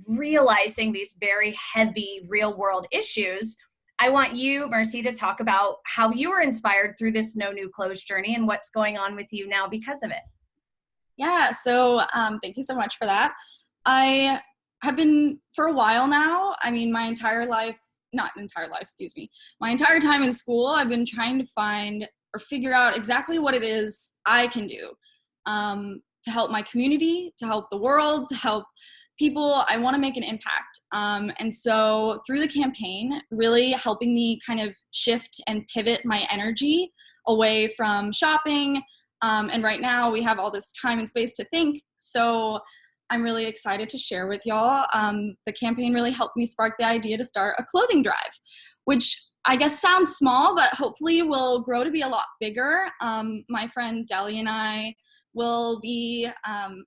realizing these very heavy real world issues, I want you, Mercy, to talk about how you were inspired through this No New Clothes journey and what's going on with you now because of it. Yeah, so thank you so much for that. I have been for a while now. I mean, my entire time in school, I've been trying to find or figure out exactly what it is I can do to help my community, to help the world, to help people. I want to make an impact. And so through the campaign, really helping me kind of shift and pivot my energy away from shopping. And right now we have all this time and space to think. So I'm really excited to share with y'all. The campaign really helped me spark the idea to start a clothing drive, which I guess sounds small, but hopefully will grow to be a lot bigger. My friend Deli and I will be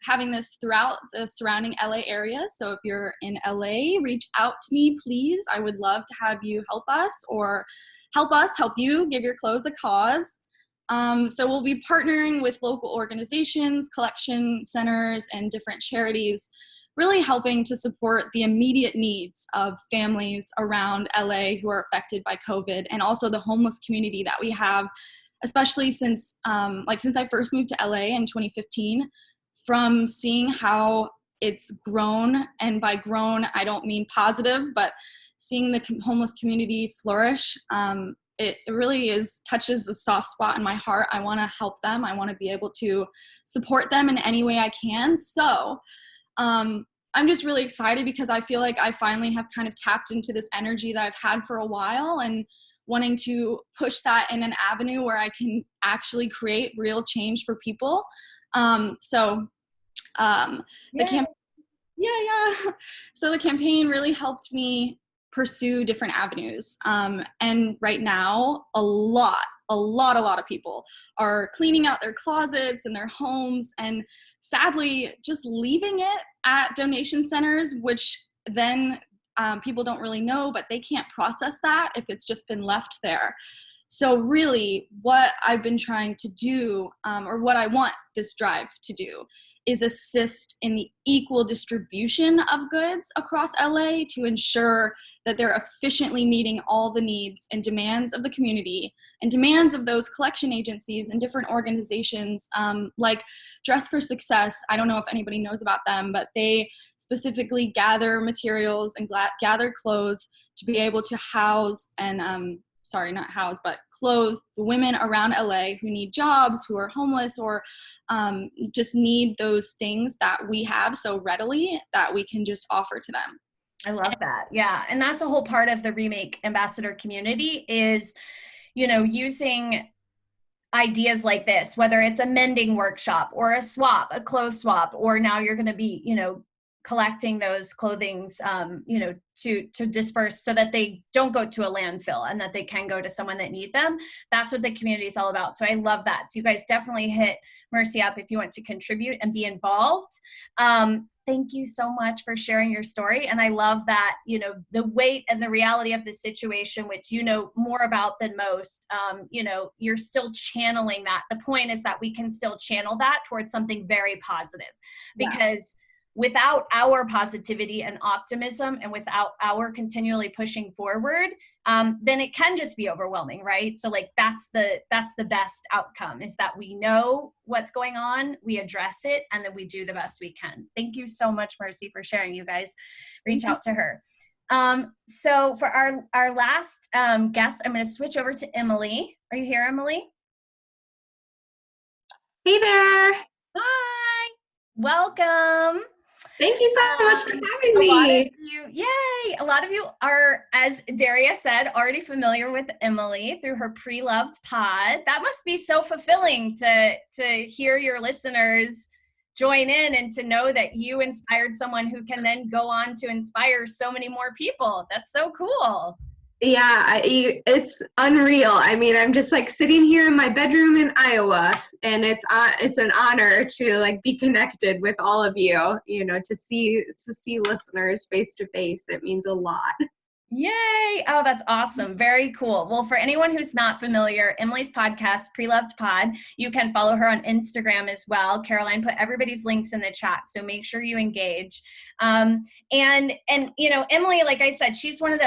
having this throughout the surrounding LA area. So if you're in LA, reach out to me, please. I would love to have you help us or help us help you give your clothes a cause. So we'll be partnering with local organizations, collection centers, and different charities, really helping to support the immediate needs of families around LA who are affected by COVID, and also the homeless community that we have, especially since I first moved to LA in 2015, from seeing how it's grown, and by grown, I don't mean positive, but seeing the homeless community flourish, it really touches a soft spot in my heart. I want to help them. I want to be able to support them in any way I can. So I'm just really excited because I feel like I finally have kind of tapped into this energy that I've had for a while, and wanting to push that in an avenue where I can actually create real change for people. So the campaign really helped me pursue different avenues. And right now, a lot of people are cleaning out their closets and their homes, and sadly just leaving it at donation centers, which then people don't really know, but they can't process that if it's just been left there. So really what I've been trying to do, or what I want this drive to do, is assist in the equal distribution of goods across LA to ensure that they're efficiently meeting all the needs and demands of the community and demands of those collection agencies and different organizations, like Dress for Success. I don't know if anybody knows about them, but they specifically gather materials and gather clothes to be able to house and but clothe the women around LA who need jobs, who are homeless, or just need those things that we have so readily that we can just offer to them. I love that. Yeah. And that's a whole part of the Remake ambassador community is, you know, using ideas like this, whether it's a mending workshop or a swap, a clothes swap, or now you're going to be, you know, collecting those clothings, you know, to disperse so that they don't go to a landfill and that they can go to someone that need them. That's what the community is all about. So I love that. So you guys definitely hit Mercy up if you want to contribute and be involved. Thank you so much for sharing your story. And I love that, you know, the weight and the reality of the situation, which you know more about than most, you know, you're still channeling that. The point is that we can still channel that towards something very positive, because without our positivity and optimism and without our continually pushing forward, then it can just be overwhelming, right? So like that's the best outcome, is that we know what's going on, we address it, and then we do the best we can. Thank you so much, Mercy, for sharing. You guys reach out to her. So for our last guest, I'm going to switch over to Emily. Are you here, Emily? Hey there. Hi. Welcome. Thank you so much for having me. A lot of you are, as Daria said, already familiar with Emily through her Pre-Loved pod. That must be so fulfilling to hear your listeners join in and to know that you inspired someone who can then go on to inspire so many more people. That's so cool. Yeah, it's unreal. I mean, I'm just like sitting here in my bedroom in Iowa, and it's an honor to like be connected with all of you. You know, to see listeners face to face. It means a lot. Yay. Oh, that's awesome. Very cool. Well, for anyone who's not familiar, Emily's podcast, Pre-Loved Pod, you can follow her on Instagram as well. Caroline put everybody's links in the chat, so make sure you engage. And you know, Emily, like I said, she's one of,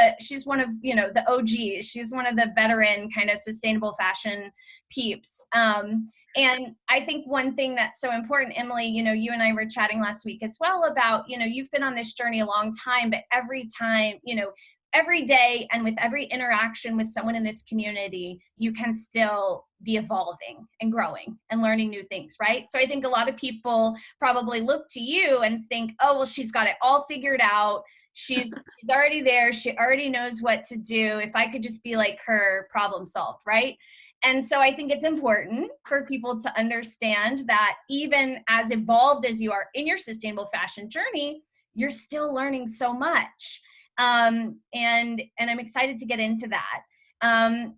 you know, the OGs. She's one of the veteran kind of sustainable fashion peeps. And I think one thing that's so important, Emily, you know, you and I were chatting last week as well about, you know, you've been on this journey a long time, but every time, you know, every day and with every interaction with someone in this community, you can still be evolving and growing and learning new things, right? So I think a lot of people probably look to you and think, oh, well, she's got it all figured out. She's already there. She already knows what to do. If I could just be like her, problem solved, right? And so I think it's important for people to understand that even as evolved as you are in your sustainable fashion journey, you're still learning so much. And I'm excited to get into that.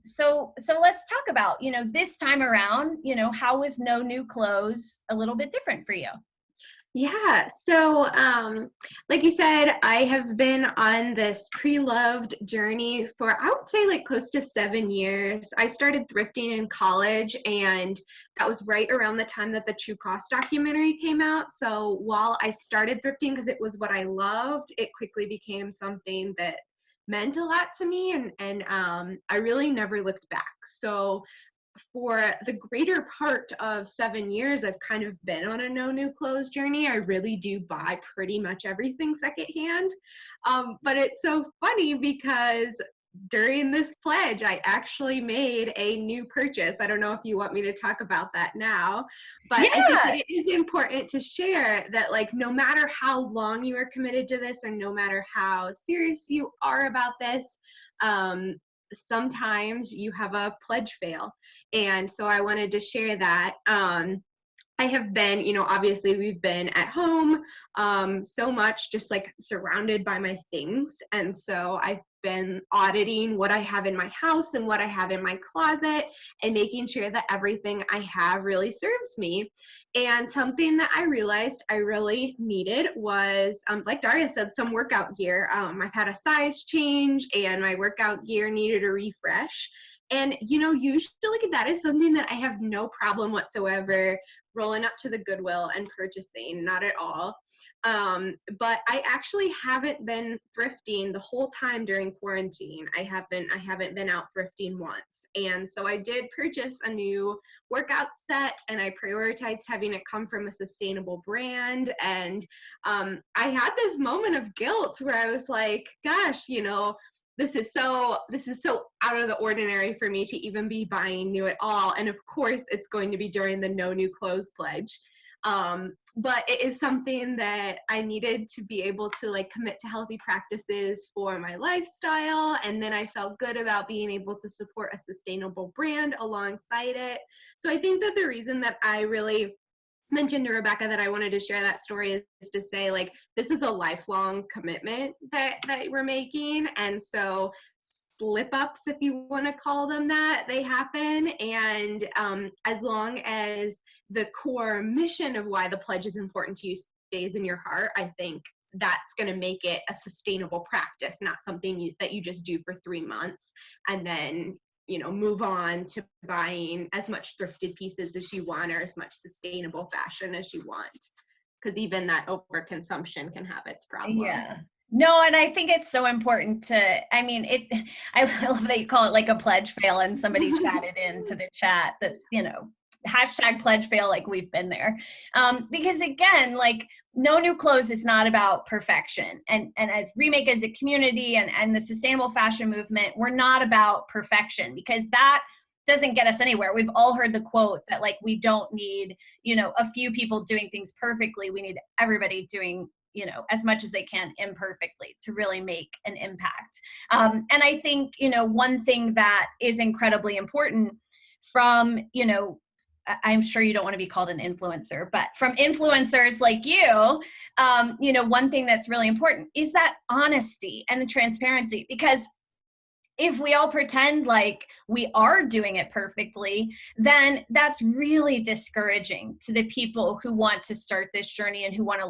So let's talk about, you know, this time around, you know, how was No New Clothes a little bit different for you? Yeah, so like you said, I have been on this pre-loved journey for, I would say, like close to 7 years. I started thrifting in college, and that was right around the time that the True Cost documentary came out. So while I started thrifting because it was what I loved, it quickly became something that meant a lot to me, and I really never looked back. So for the greater part of 7 years, I've kind of been on a no new clothes journey. I really do buy pretty much everything secondhand. But it's so funny because during this pledge, I actually made a new purchase. I don't know if you want me to talk about that now, but I think that it is important to share that, like, no matter how long you are committed to this or no matter how serious you are about this, sometimes you have a pledge fail. And so I wanted to share that. I have been, obviously we've been at home so much, just like surrounded by my things. And so I've been auditing what I have in my house and what I have in my closet and making sure that everything I have really serves me. And something that I realized I really needed was, like Daria said, some workout gear. I've had a size change and my workout gear needed a refresh. And, usually that is something that I have no problem whatsoever rolling up to the Goodwill and purchasing, not at all. But I actually haven't been thrifting the whole time during quarantine. I haven't been out thrifting once. And so I did purchase a new workout set, and I prioritized having it come from a sustainable brand. And I had this moment of guilt where I was like, gosh, this is so out of the ordinary for me to even be buying new at all. And of course, it's going to be during the no new clothes pledge. But it is something that I needed to be able to like commit to healthy practices for my lifestyle. And then I felt good about being able to support a sustainable brand alongside it. So I think that the reason that I really mentioned to Rebecca that I wanted to share that story is to say, like, this is a lifelong commitment that we're making. And so slip ups, if you want to call them that, they happen. And as long as the core mission of why the pledge is important to you stays in your heart, I think that's going to make it a sustainable practice, not something that you just do for 3 months and then move on to buying as much thrifted pieces as you want or as much sustainable fashion as you want. Because even that overconsumption can have its problems. Yeah. No, and I think it's so important to, I love that you call it like a pledge fail, and somebody chatted into the chat that, hashtag pledge fail, like we've been there. Because again, like no new clothes is not about perfection. And as Remake as a community and the sustainable fashion movement, we're not about perfection, because that doesn't get us anywhere. We've all heard the quote that like, we don't need, a few people doing things perfectly. We need everybody doing, as much as they can imperfectly to really make an impact. And I think, one thing that is incredibly important from, I'm sure you don't want to be called an influencer, but from influencers like you, one thing that's really important is that honesty and the transparency, because if we all pretend like we are doing it perfectly, then that's really discouraging to the people who want to start this journey and who want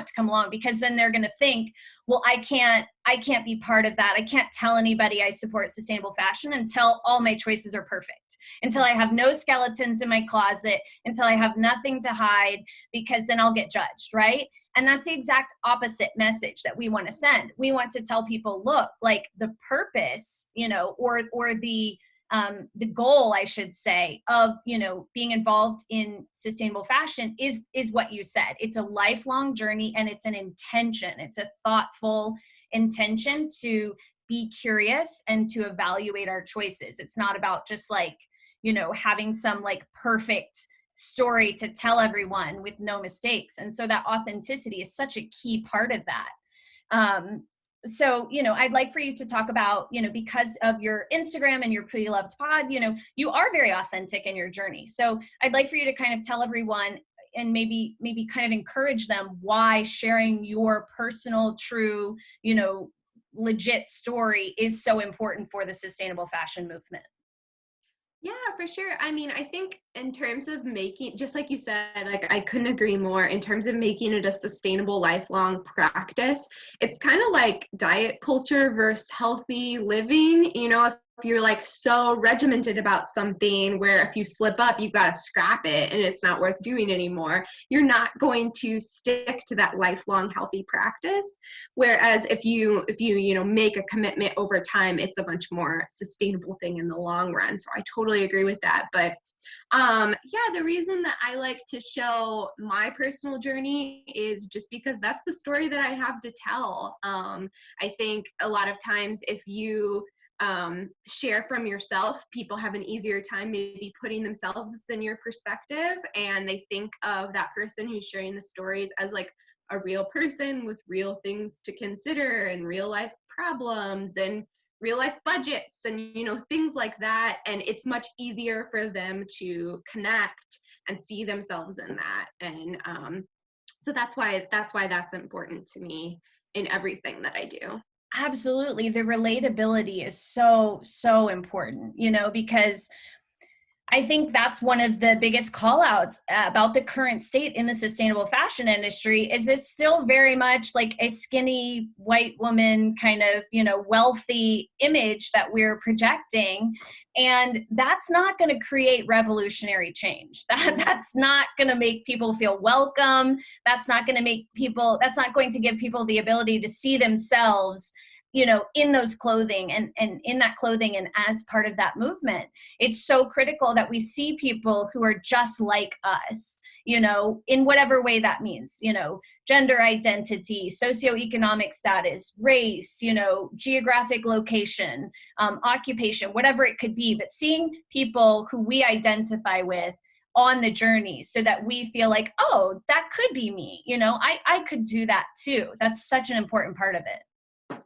to come along, because then they're going to think, well, I can't be part of that. I can't tell anybody I support sustainable fashion until all my choices are perfect, until I have no skeletons in my closet, until I have nothing to hide, because then I'll get judged, right? And that's the exact opposite message that we want to send. We want to tell people, look, like the purpose, or the goal, I should say, of, being involved in sustainable fashion is what you said. It's a lifelong journey, and it's an intention. It's a thoughtful intention to be curious and to evaluate our choices. It's not about just like, having some like perfect story to tell everyone with no mistakes. And so that authenticity is such a key part of that. So, I'd like for you to talk about, because of your Instagram and your Pretty Loved Pod, you are very authentic in your journey. So I'd like for you to kind of tell everyone and maybe kind of encourage them why sharing your personal, true, legit story is so important for the sustainable fashion movement. Yeah, for sure. I think in terms of making, just like you said, like I couldn't agree more, in terms of making it a sustainable lifelong practice, it's kind of like diet culture versus healthy living. If you're like so regimented about something where if you slip up, you've got to scrap it and it's not worth doing anymore, you're not going to stick to that lifelong healthy practice. Whereas if you make a commitment over time, it's a much more sustainable thing in the long run. So I totally agree with that. But the reason that I like to show my personal journey is just because that's the story that I have to tell. I think a lot of times if you share from yourself, people have an easier time maybe putting themselves in your perspective, and they think of that person who's sharing the stories as like a real person with real things to consider and real life problems. And real life budgets and, you know, things like that. And it's much easier for them to connect and see themselves in that. And so that's why that's important to me in everything that I do. Absolutely. The relatability is so, so important, you know, because I think that's one of the biggest call outs about the current state in the sustainable fashion industry is it's still very much like a skinny white woman kind of, you know, wealthy image that we're projecting. And that's not going to create revolutionary change. That's not going to make people feel welcome. That's not going to give people the ability to see themselves, you know, in those clothing and in that clothing and as part of that movement. It's so critical that we see people who are just like us, you know, in whatever way that means, you know, gender identity, socioeconomic status, race, you know, geographic location, occupation, whatever it could be, but seeing people who we identify with on the journey so that we feel like, oh, that could be me, you know, I could do that too. That's such an important part of it.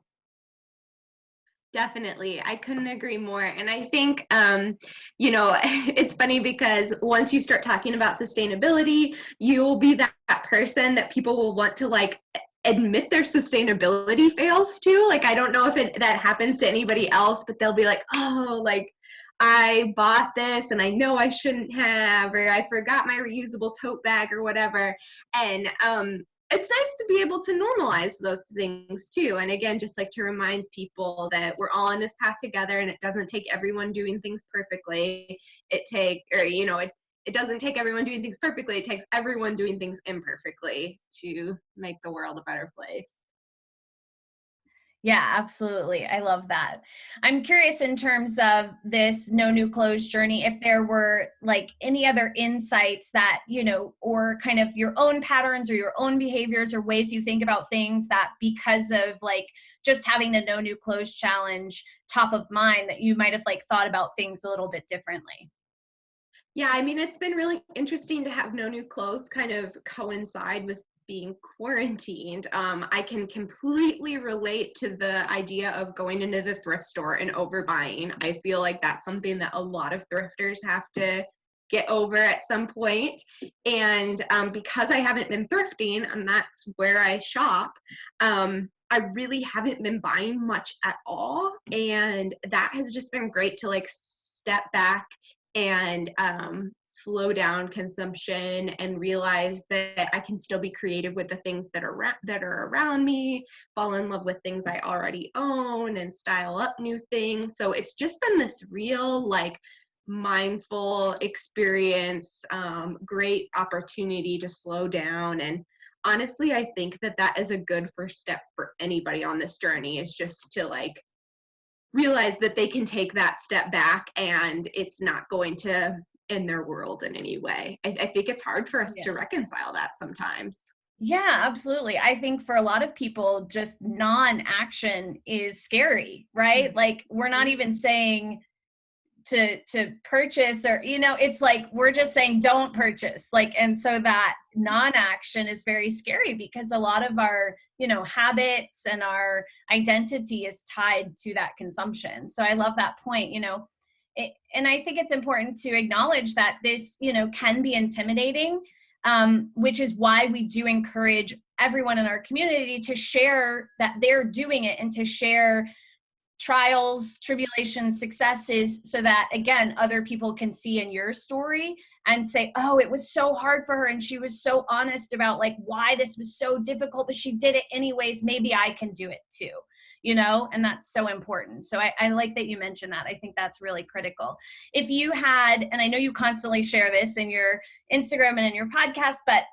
Definitely. I couldn't agree more. And I think, you know, it's funny because once you start talking about sustainability, you'll be that person that people will want to like admit their sustainability fails to. Like, I don't know if that happens to anybody else, but they'll be like, oh, like, I bought this and I know I shouldn't have, or I forgot my reusable tote bag or whatever. And it's nice to be able to normalize those things too. And again, just like to remind people that we're all on this path together and it doesn't take everyone doing things perfectly. It doesn't take everyone doing things perfectly. It takes everyone doing things imperfectly to make the world a better place. Yeah, absolutely. I love that. I'm curious in terms of this no new clothes journey, if there were like any other insights that, you know, or kind of your own patterns or your own behaviors or ways you think about things that because of like just having the no new clothes challenge top of mind that you might have like thought about things a little bit differently. Yeah, I mean, it's been really interesting to have no new clothes kind of coincide with being quarantined. I can completely relate to the idea of going into the thrift store and overbuying. I feel like that's something that a lot of thrifters have to get over at some point. And because I haven't been thrifting, and that's where I shop, I really haven't been buying much at all. And that has just been great to like step back and slow down consumption and realize that I can still be creative with the things that are around me, fall in love with things I already own and style up new things. So it's just been this real like mindful experience, great opportunity to slow down. And honestly, I think that is a good first step for anybody on this journey, is just to like realize that they can take that step back and it's not going to end their world in any way. I think it's hard for us to reconcile that sometimes. Yeah, absolutely. I think for a lot of people, just non-action is scary, right? Like we're not even saying to purchase, or, you know, it's like we're just saying don't purchase. Like, and so that non-action is very scary because a lot of our, you know, habits and our identity is tied to that consumption. So I love that point, you know. And I think it's important to acknowledge that this, you know, can be intimidating, which is why we do encourage everyone in our community to share that they're doing it and to share trials, tribulations, successes, so that, again, other people can see in your story and say, oh, it was so hard for her and she was so honest about like why this was so difficult, but she did it anyways. Maybe I can do it too. You know, and that's so important. So I like that you mentioned that. I think that's really critical. If you had, and I know you constantly share this in your Instagram and in your podcast, but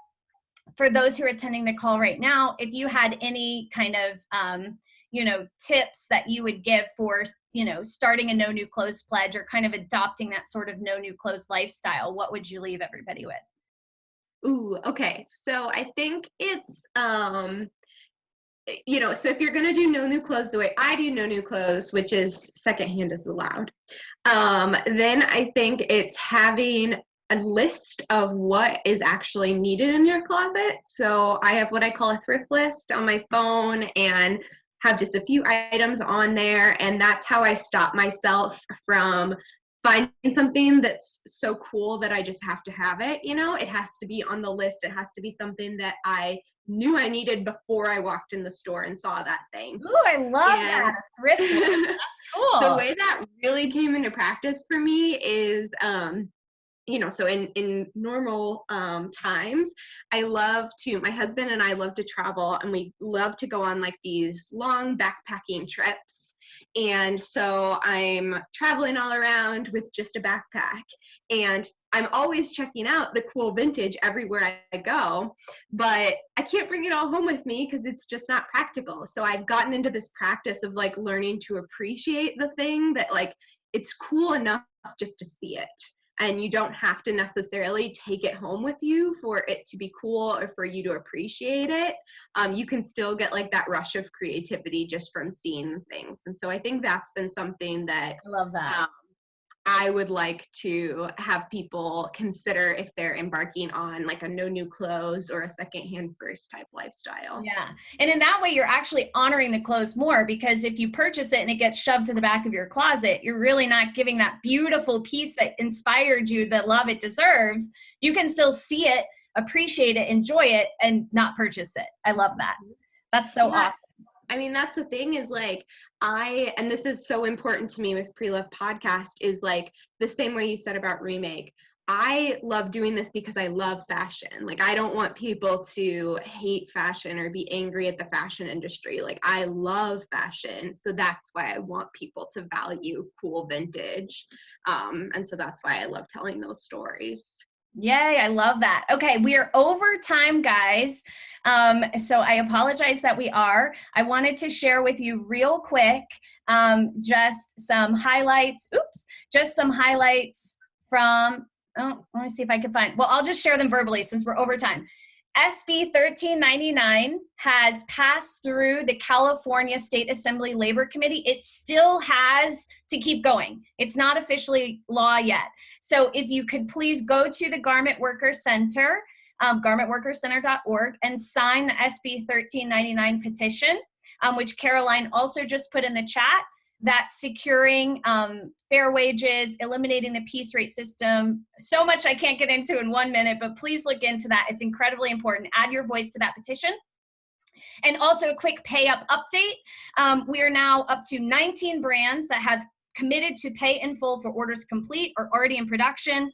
for those who are attending the call right now, if you had any kind of, you know, tips that you would give for, you know, starting a no new clothes pledge or kind of adopting that sort of no new clothes lifestyle, what would you leave everybody with? Ooh, okay. So I think it's, you know, so if you're going to do no new clothes the way I do no new clothes, which is secondhand is allowed, then I think it's having a list of what is actually needed in your closet. So I have what I call a thrift list on my phone, and have just a few items on there, and that's how I stop myself from finding something that's so cool that I just have to have it. It has to be on the list. It has to be something that I knew I needed before I walked in the store and saw that thing. Ooh, I love that. Thrift List. That's cool. The way that really came into practice for me is so in normal times, my husband and I love to travel, and we love to go on like these long backpacking trips. And so I'm traveling all around with just a backpack, and I'm always checking out the cool vintage everywhere I go, but I can't bring it all home with me because it's just not practical. So I've gotten into this practice of like learning to appreciate the thing, that like it's cool enough just to see it. And you don't have to necessarily take it home with you for it to be cool or for you to appreciate it. You can still get like that rush of creativity just from seeing things. And so I think that's been something that I love that. I would like to have people consider if they're embarking on like a no new clothes or a secondhand first type lifestyle. Yeah. And in that way, you're actually honoring the clothes more, because if you purchase it and it gets shoved to the back of your closet, you're really not giving that beautiful piece that inspired you the love it deserves. You can still see it, appreciate it, enjoy it, and not purchase it. I love that. That's so awesome. I mean, that's the thing is like, and this is so important to me with Pre-Love Podcast, is like the same way you said about Remake. I love doing this because I love fashion. Like, I don't want people to hate fashion or be angry at the fashion industry. Like, I love fashion. So that's why I want people to value cool vintage. And so that's why I love telling those stories. Yay, I love that. Okay, we are over time, guys. So I apologize that we are. I wanted to share with you real quick just some highlights. Just some highlights from, let me see if I can find, well, I'll just share them verbally since we're over time. SB 1399 has passed through the California State Assembly Labor Committee. It still has to keep going. It's not officially law yet. So if you could please go to the Garment Workers Center, garmentworkerscenter.org, and sign the SB 1399 petition, which Caroline also just put in the chat, that securing fair wages, eliminating the piece rate system. So much I can't get into in 1 minute, but please look into that. It's incredibly important. Add your voice to that petition. And also a quick pay up update. We are now up to 19 brands that have committed to pay in full for orders complete or already in production.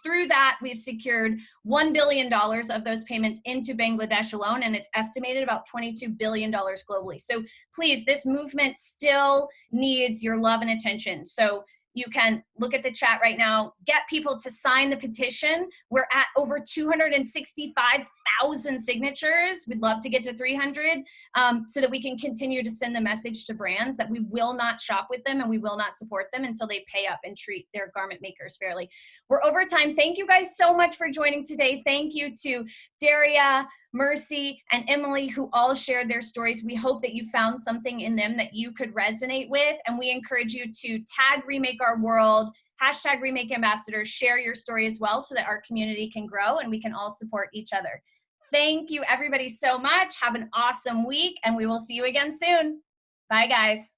Through that, we've secured $1 billion of those payments into Bangladesh alone, and it's estimated about $22 billion globally. So please, this movement still needs your love and attention. So you can look at the chat right now, get people to sign the petition. We're at over 265,000 signatures. We'd love to get to 300 so that we can continue to send the message to brands that we will not shop with them and we will not support them until they pay up and treat their garment makers fairly. We're over time. Thank you guys so much for joining today. Thank you to Daria, Mercy, and Emily, who all shared their stories. We hope that you found something in them that you could resonate with, and we encourage you to tag Remake Our World, hashtag Remake Ambassadors, share your story as well so that our community can grow and we can all support each other. Thank you, everybody, so much. Have an awesome week, and we will see you again soon. Bye, guys.